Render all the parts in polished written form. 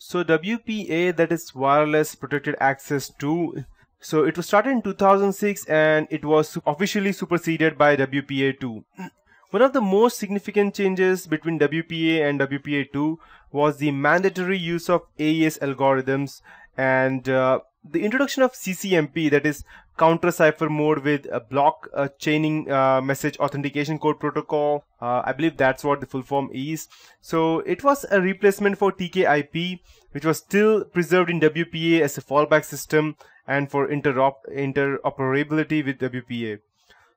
So WPA, that is Wireless Protected Access 2. So it was started in 2006 and it was officially superseded by WPA 2. One of the most significant changes between WPA and WPA 2 was the mandatory use of AES algorithms and the introduction of CCMP, that is counter cipher mode with a block chaining message authentication code protocol. I believe that's what the full form is. So it was a replacement for TKIP, which was still preserved in WPA as a fallback system and for interoperability with WPA.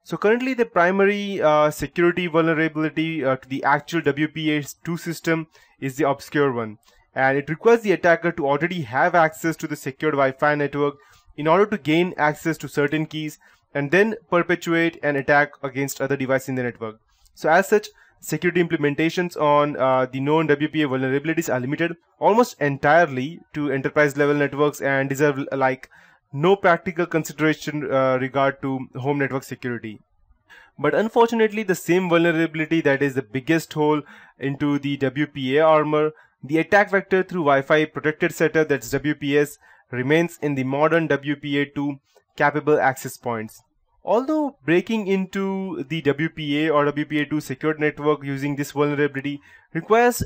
So currently the primary security vulnerability to the actual WPA2 system is the obscure one, and it requires the attacker to already have access to the secured Wi-Fi network in order to gain access to certain keys and then perpetuate an attack against other devices in the network. So as such, security implementations on the known WPA vulnerabilities are limited almost entirely to enterprise level networks and deserve like no practical consideration regard to home network security. But unfortunately, the same vulnerability that is the biggest hole into the WPA armor, the attack vector through Wi-Fi protected setup, that's WPS, remains in the modern WPA2 capable access points. Although breaking into the WPA or WPA2 secured network using this vulnerability requires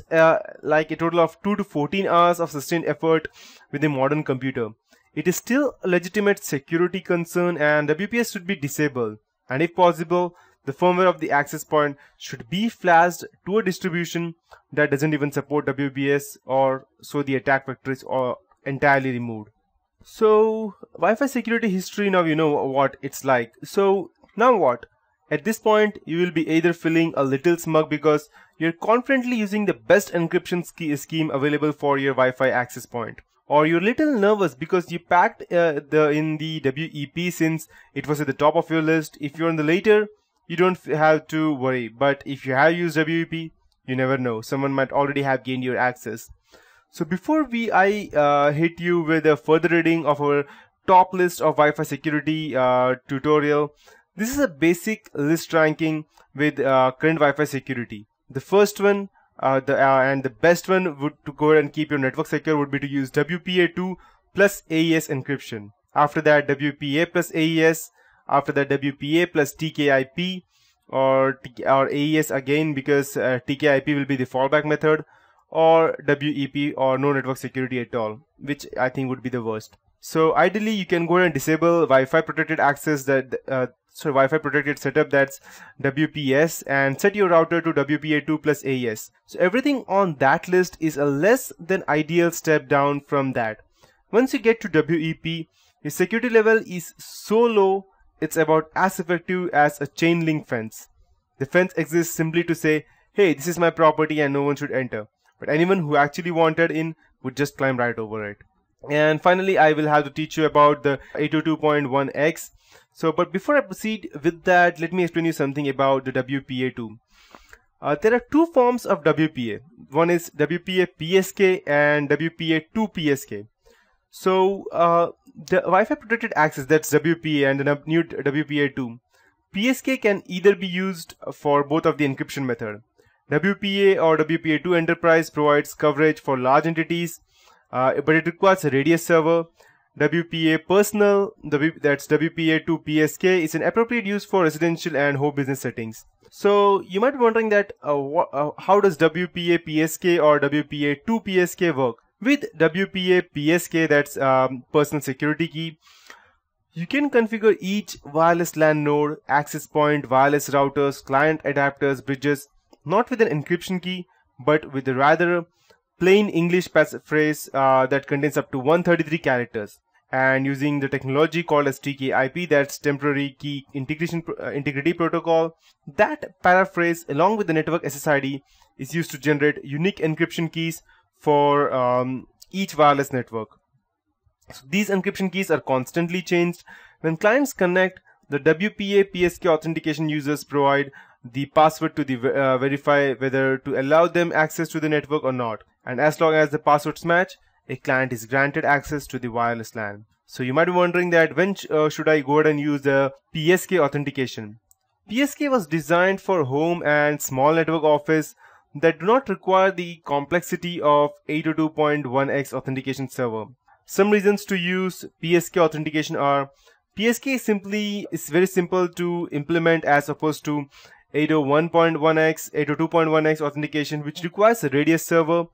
like a total of 2 to 14 hours of sustained effort with a modern computer, it is still a legitimate security concern and WPS should be disabled. And if possible, the firmware of the access point should be flashed to a distribution that doesn't even support WPS, or so the attack vector is entirely removed. So Wi-Fi security history, now you know what it's like. So now what? At this point, you will be either feeling a little smug because you're confidently using the best encryption scheme available for your Wi-Fi access point, or you're a little nervous because you packed in the WEP since it was at the top of your list. If you're in the later, you don't have to worry, but if you have used WEP, you never know, someone might already have gained your access. So before I hit you with a further reading of our top list of Wi-Fi security tutorial, this is a basic list ranking with current Wi-Fi security. The first one and the best one would to go ahead and keep your network secure would be to use WPA2 plus AES encryption. After that, WPA plus AES. After that, WPA plus TKIP or AES again, because TKIP will be the fallback method, or WEP or no network security at all, which I think would be the worst. So ideally, you can go ahead and disable Wi-Fi protected access, Wi-Fi protected setup, that's WPS, and set your router to WPA2 plus AES. So everything on that list is a less than ideal step down from that. Once you get to WEP, your security level is so low, it's about as effective as a chain link fence. The fence exists simply to say, hey, this is my property and no one should enter. But anyone who actually wanted in would just climb right over it. And finally, I will have to teach you about the 802.1x. But before I proceed with that, let me explain you something about the WPA2. There are two forms of WPA. One is WPA PSK and WPA2 PSK. So the Wi-Fi protected access, that's WPA, and the new WPA2. PSK can either be used for both of the encryption method. WPA or WPA2 Enterprise provides coverage for large entities, but it requires a radius server. WPA Personal, that's WPA2 PSK, is an appropriate use for residential and home business settings. So you might be wondering that how does WPA PSK or WPA2 PSK work? With WPA PSK, that's personal security key, you can configure each wireless LAN node, access point, wireless routers, client adapters, bridges, not with an encryption key, but with a rather plain English passphrase that contains up to 133 characters. And using the technology called as TKIP, that's temporary key integrity protocol, that paraphrase along with the network SSID is used to generate unique encryption keys for each wireless network. So these encryption keys are constantly changed. When clients connect, the WPA PSK authentication users provide the password to the verify whether to allow them access to the network or not. And as long as the passwords match, a client is granted access to the wireless LAN. So you might be wondering that when should I go ahead and use the PSK authentication? PSK was designed for home and small network office that do not require the complexity of 802.1x authentication server. Some reasons to use PSK authentication are: PSK is very simple to implement as opposed to 801.1x, 802.1x authentication, which requires a radius server.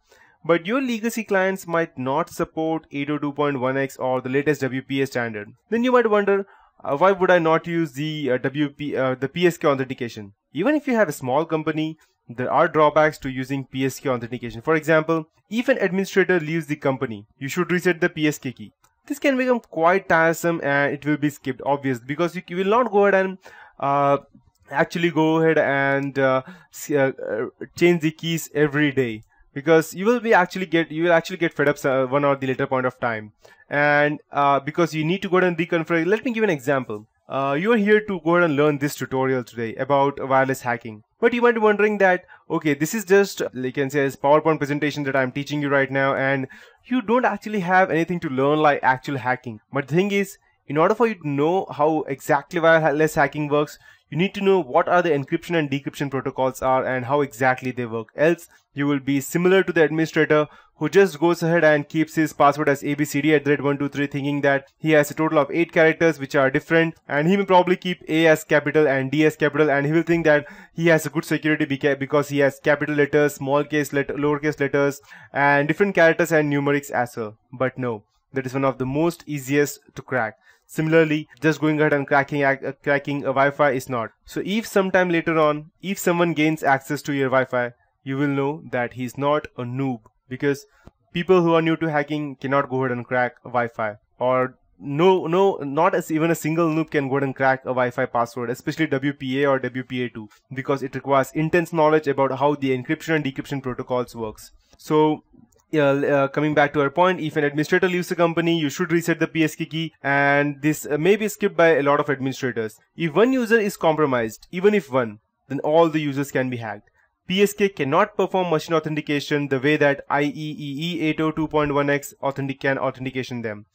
But your legacy clients might not support 802.1x or the latest WPA standard. Then you might wonder, why would I not use the the PSK authentication? Even if you have a small company, there are drawbacks to using PSK authentication. For example, if an administrator leaves the company, you should reset the PSK key. This can become quite tiresome and it will be skipped, obviously, because you will not go ahead and actually go ahead and change the keys every day, because you will actually get fed up one or the later point of time, and because you need to go ahead and reconfigure. Let me give an example. You are here to go ahead and learn this tutorial today about wireless hacking. But you might be wondering that, okay, this is just, you can say, as PowerPoint presentation that I'm teaching you right now, and you don't actually have anything to learn like actual hacking. But the thing is, in order for you to know how exactly wireless hacking works, you need to know what are the encryption and decryption protocols are and how exactly they work. Else, you will be similar to the administrator who just goes ahead and keeps his password as abcd@123, thinking that he has a total of 8 characters which are different, and he may probably keep A as capital and D as capital, and he will think that he has a good security because he has capital letters, small case lowercase letters, and different characters and numerics as well. But no, that is one of the most easiest to crack. Similarly, just going ahead and cracking a Wi-Fi is not. So if sometime later on, if someone gains access to your Wi-Fi, you will know that he's not a noob, because people who are new to hacking cannot go ahead and crack a Wi-Fi, or not as even a single noob can go ahead and crack a Wi-Fi password, especially WPA or WPA2, because it requires intense knowledge about how the encryption and decryption protocols works. So coming back to our point, if an administrator leaves the company, you should reset the PSK key, and this may be skipped by a lot of administrators. If one user is compromised, even if one, then all the users can be hacked. PSK cannot perform machine authentication the way that IEEE 802.1x authentication them.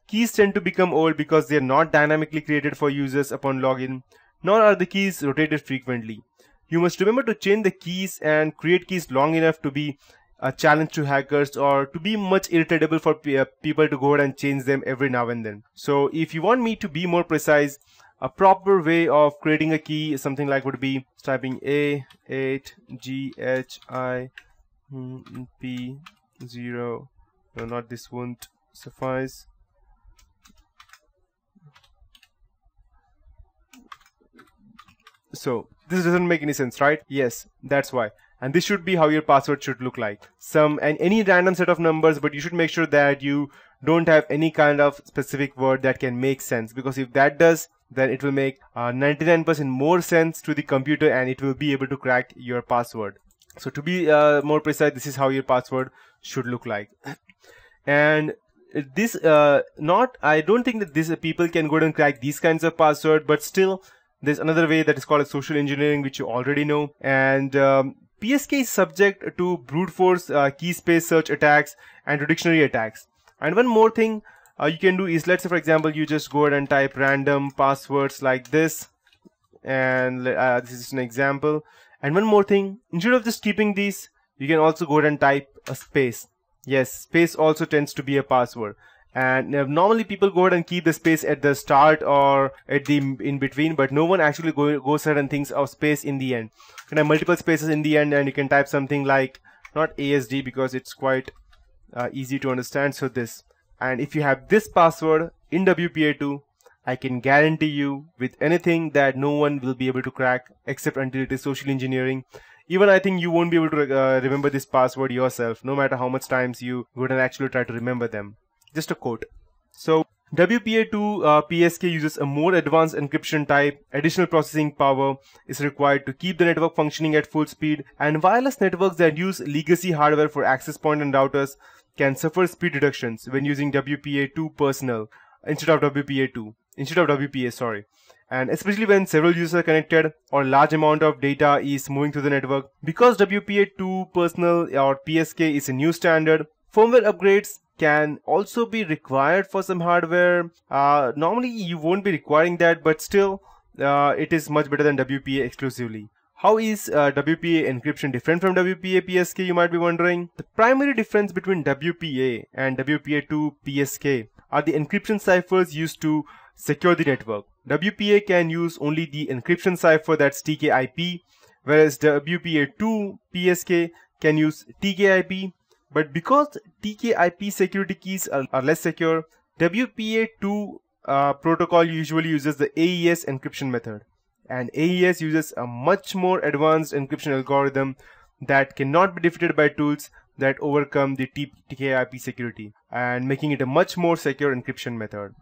Keys tend to become old because they are not dynamically created for users upon login, nor are the keys rotated frequently. You must remember to change the keys and create keys long enough to be a challenge to hackers, or to be much irritable for people to go ahead and change them every now and then. So if you want me to be more precise, a proper way of creating a key is something like would be typing A8GHIP0. No, not this won't suffice. So this doesn't make any sense, right? Yes, that's why. And this should be how your password should look like. Any random set of numbers, but you should make sure that you don't have any kind of specific word that can make sense, because if that does, then it will make 99% more sense to the computer and it will be able to crack your password. So to be more precise, this is how your password should look like. And this I don't think that these people can go ahead and crack these kinds of password, but still there's another way that is called social engineering, which you already know. And PSK is subject to brute force key space search attacks and dictionary attacks. And one more thing you can do is, let's say for example, you just go ahead and type random passwords like this, and this is an example. And one more thing, instead of just keeping these, you can also go ahead and type a space. Yes, space also tends to be a password. And normally people go ahead and keep the space at the start or at the in between, but no one actually goes ahead and thinks of space in the end. You can have multiple spaces in the end, and you can type something like, not ASD because it's quite easy to understand, so this. And if you have this password in WPA2, I can guarantee you with anything that no one will be able to crack, except until it is social engineering. Even I think you won't be able to remember this password yourself, no matter how much times you go and actually try to remember them. Just a quote. So WPA2 PSK uses a more advanced encryption type. Additional processing power is required to keep the network functioning at full speed, and wireless networks that use legacy hardware for access point and routers can suffer speed reductions when using WPA2 personal instead of WPA, sorry. And especially when several users are connected or large amount of data is moving through the network. Because WPA2 personal or PSK is a new standard, firmware upgrades can also be required for some hardware. Normally you won't be requiring that, but still it is much better than WPA exclusively. How is WPA encryption different from WPA PSK, you might be wondering? The primary difference between WPA and WPA2 PSK are the encryption ciphers used to secure the network. WPA can use only the encryption cipher, that's TKIP, whereas WPA2 PSK can use TKIP. But because TKIP security keys are less secure, WPA2 protocol usually uses the AES encryption method. And AES uses a much more advanced encryption algorithm that cannot be defeated by tools that overcome the TKIP security, and making it a much more secure encryption method.